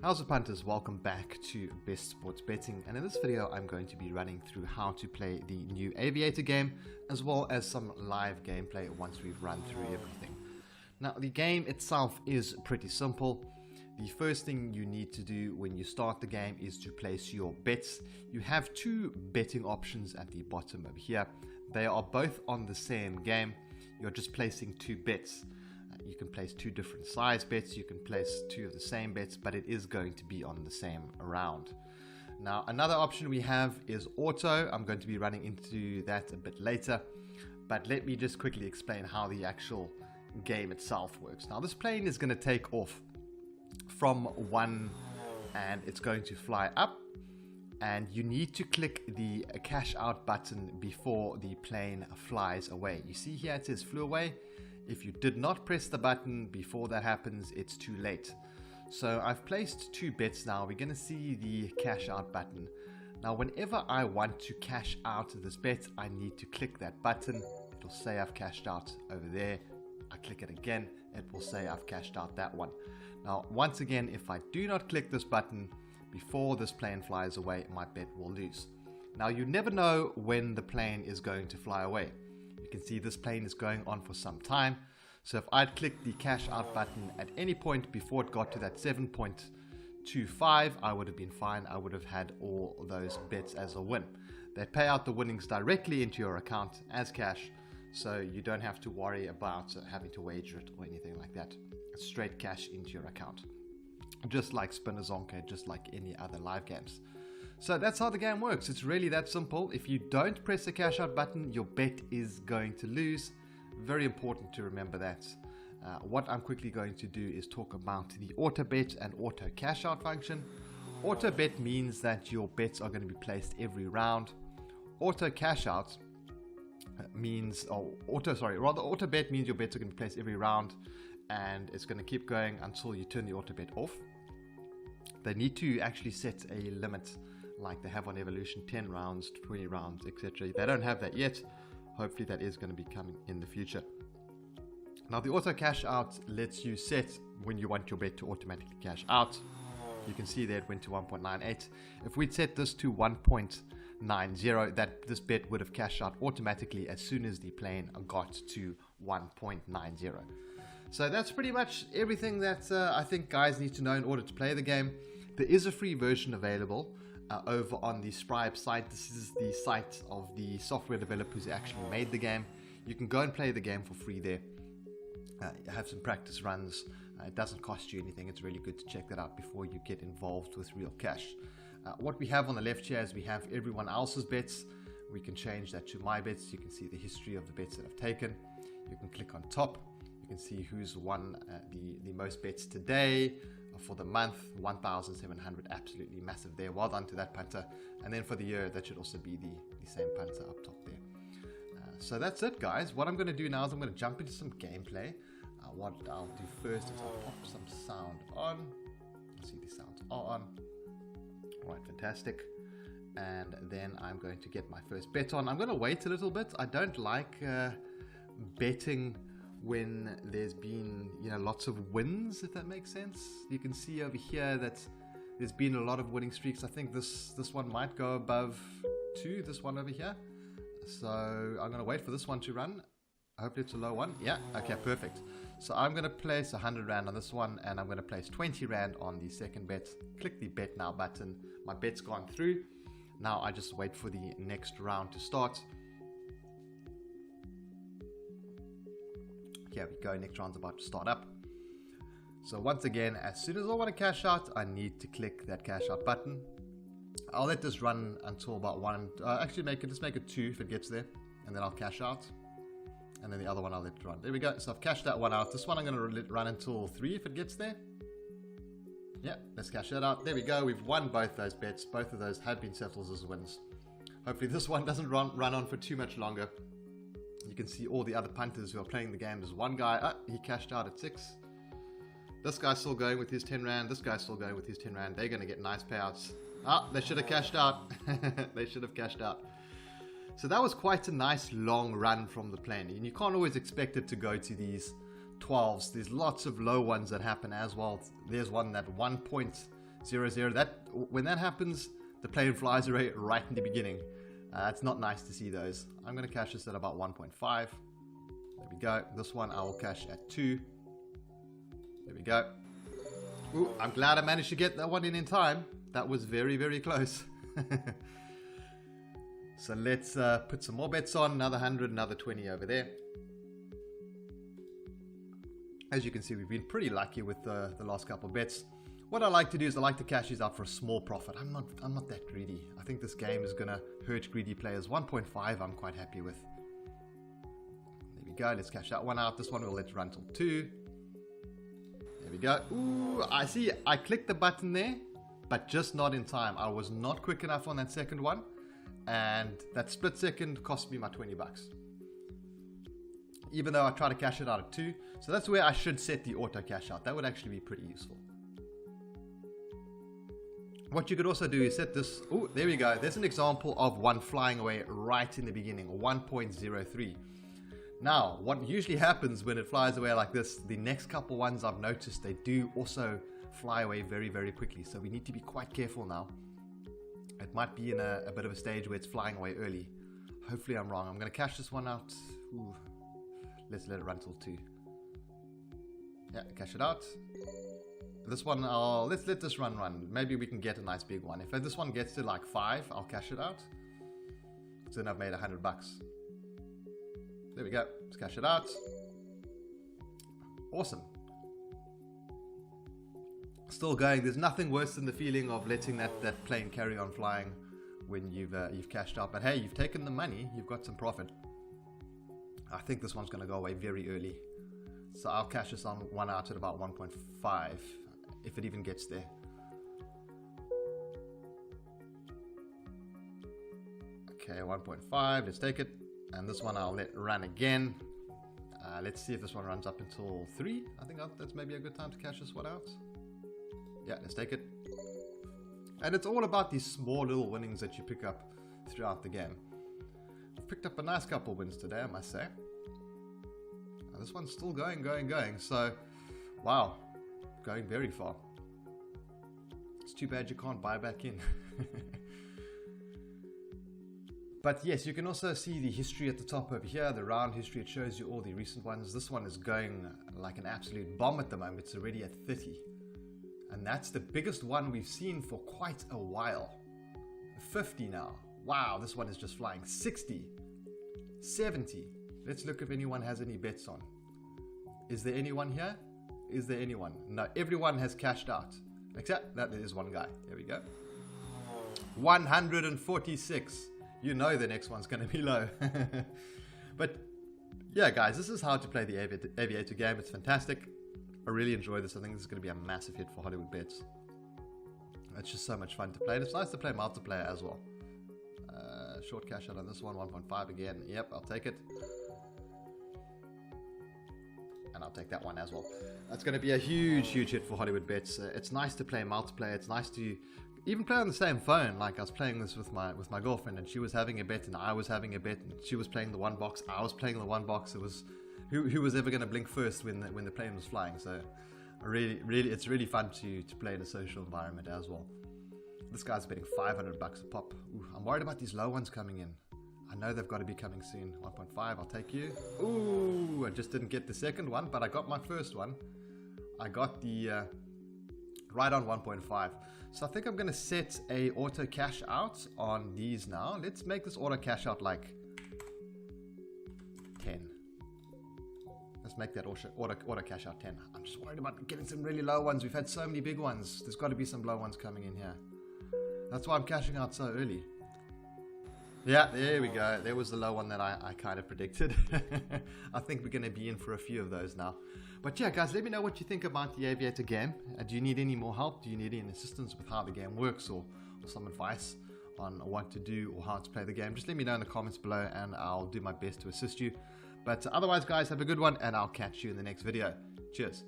How's it, punters? Welcome back to Best Sports Betting, and in this video I'm going to be running through how to play the new Aviator game as well as some live gameplay once we've run through everything. Now, the game itself is pretty simple. The first thing you need to do when you start the game is to place your bets. You have two betting options at the bottom over here. They are both on the same game. You're just placing two bets. You can place two different size bets, you can place two of the same bets, but it is going to be on the same round. Now, another option we have is auto. I'm going to be running into that a bit later, but let me just quickly explain how the actual game itself works. Now, this plane is going to take off from one and it's going to fly up, and you need to click the cash out button before the plane flies away. You see here it says flew away. If you did not press the button before that happens, it's too late. So I've placed two bets now. We're going to see the cash out button. Now, whenever I want to cash out this bet, I need to click that button. It'll say I've cashed out over there. I click it again, it will say I've cashed out that one. Now, once again, if I do not click this button before this plane flies away, my bet will lose. Now, you never know when the plane is going to fly away. You can see this plane is going on for some time. So if I'd clicked the cash out button at any point before it got to that 7.25, I would have been fine. I would have had all those bets as a win. They pay out the winnings directly into your account as cash, so you don't have to worry about having to wager it or anything like that. It's straight cash into your account, just like Spinnerzonke, just like any other live games. So that's how the game works. It's really that simple. If you don't press the cash out button, your bet is going to lose. Very important to remember that. What I'm quickly going to do is talk about the auto bet and auto cash out function. Auto bet means that your bets are going to be placed every round. Auto cash out means, auto bet means your bets are going to be placed every round, and it's going to keep going until you turn the auto bet off. They need to actually set a limit like they have on Evolution, 10 rounds, 20 rounds, etc. They don't have that yet. Hopefully that is going to be coming in the future. Now, the auto cash out lets you set when you want your bet to automatically cash out. You can see there it went to 1.98. If we'd set this to 1.90, that this bet would have cashed out automatically as soon as the plane got to 1.90. So that's pretty much everything that I think guys need to know in order to play the game. There is a free version available over on the Scribe site. This is the site of the software developers who actually made the game. You can go and play the game for free there. Have some practice runs. It doesn't cost you anything. It's really good to check that out before you get involved with real cash. What we have on the left here is we have everyone else's bets. We can change that to my bets. You can see the history of the bets that I've taken. You can click on top. You can see who's won the most bets today. For the month, 1,700, absolutely massive there. Well done to that punter. And then for the year, that should also be the same punter up top there. So that's it, guys. What I'm going to do now is I'm going to jump into some gameplay. What I'll do first is I'll pop some sound on. I see the sounds are on. All right, fantastic. And then I'm going to get my first bet on. I'm going to wait a little bit. I don't like betting when there's been, lots of wins, if that makes sense. You can see over here that there's been a lot of winning streaks. I think this one might go above 2, this one over here. So I'm going to wait for this one to run. Hopefully it's a low one. Yeah, okay, perfect. So I'm going to place 100 Rand on this one, and I'm going to place 20 Rand on the second bet. Click the bet now button. My bet's gone through. Now I just wait for the next round to start. Here we go, next round's about to start up. So once again, as soon as I want to cash out, I need to click that cash out button. I'll let this run until about 1, actually just make it 2 if it gets there, and then I'll cash out. And then the other one I'll let it run. There we go, so I've cashed that one out. This one I'm going to let run until 3 if it gets there. Yeah, let's cash that out. There we go, we've won both those bets. Both of those have been settled as wins. Hopefully this one doesn't run on for too much longer. You can see all the other punters who are playing the game. There's one guy, he cashed out at 6. This guy's still going with his 10 Rand. This guy's still going with his 10 Rand. They're going to get nice payouts. They should have cashed out. They should have cashed out. So that was quite a nice long run from the plane. And you can't always expect it to go to these 12s. There's lots of low ones that happen as well. There's one that 0-0. When that happens, the plane flies away right in the beginning. It's not nice to see those. I'm going to cash this at about 1.5. There we go. This one I will cash at 2. There we go. Ooh, I'm glad I managed to get that one in time. That was very, very close. So let's put some more bets on. Another 100, another 20 over there. As you can see, we've been pretty lucky with the last couple of bets. What I like to do is I like to cash these out for a small profit. I'm not that greedy. I think this game is gonna hurt greedy players. 1.5 I'm quite happy with. There we go. Let's cash that one out. This one we'll let run till 2. There we go. Ooh, I see. I clicked the button there, but just not in time. I was not quick enough on that second one, and that split second cost me my 20 bucks. Even though I try to cash it out at 2. So that's where I should set the auto cash out. That would actually be pretty useful. What you could also do is set this. Oh, there we go. There's an example of one flying away right in the beginning, 1.03. Now, what usually happens when it flies away like this, the next couple ones I've noticed, they do also fly away very, very quickly. So we need to be quite careful now. It might be in a bit of a stage where it's flying away early. Hopefully I'm wrong. I'm going to cash this one out. Ooh. Let's let it run till 2. Yeah, cash it out. This one, let's let this run. Maybe we can get a nice big one. If this one gets to like 5, I'll cash it out. So then I've made 100 bucks. There we go. Let's cash it out. Awesome. Still going. There's nothing worse than the feeling of letting that plane carry on flying when you've cashed out. But hey, you've taken the money. You've got some profit. I think this one's going to go away very early. So I'll cash this one out at about 1.5, if it even gets there. Okay, 1.5, let's take it. And this one I'll let run again. Let's see if this one runs up until 3. I think that's maybe a good time to cash this one out. Yeah, let's take it. And it's all about these small little winnings that you pick up throughout the game. I've picked up a nice couple wins today, I must say. This one's still going. So, wow, going very far. It's too bad you can't buy back in. But yes, you can also see the history at the top over here, the round history. It shows you all the recent ones. This one is going like an absolute bomb at the moment. It's already at 30. And that's the biggest one we've seen for quite a while. 50 now. Wow, this one is just flying. 60. 70. Let's look if anyone has any bets on. Is there anyone here? Is there anyone? No, everyone has cashed out. Except that there is one guy. There we go. 146. You know the next one's going to be low. But yeah, guys, this is how to play the Aviator game. It's fantastic. I really enjoy this. I think this is going to be a massive hit for Hollywood Bets. It's just so much fun to play. And it's nice to play multiplayer as well. Short cash out on this one, 1.5 again. Yep, I'll take it. And I'll take that one as well. That's going to be a huge hit for Hollywood Bets. It's nice to play multiplayer. It's nice to even play on the same phone. Like I was playing this with my girlfriend, and she was having a bet, and I was having a bet, and she was playing the one box. I was playing the one box. It was who was ever going to blink first when the plane was flying. So it's really fun to play in a social environment as well. This guy's betting 500 bucks a pop. Ooh, I'm worried about these low ones coming in. I know they've got to be coming soon. 1.5, I'll take you. Ooh, I just didn't get the second one, but I got my first one. I got the right on 1.5. So I think I'm going to set a auto cash out on these now. Let's make this auto cash out like 10. Let's make that auto cash out 10. I'm just worried about getting some really low ones. We've had so many big ones. There's got to be some low ones coming in here. That's why I'm cashing out so early. Yeah, there we go. There was the low one that I kind of predicted. I think we're going to be in for a few of those now. But yeah, guys, let me know what you think about the Aviator game. Do you need any more help? Do you need any assistance with how the game works, or some advice on what to do or how to play the game? Just let me know in the comments below and I'll do my best to assist you. But otherwise, guys, have a good one and I'll catch you in the next video. Cheers.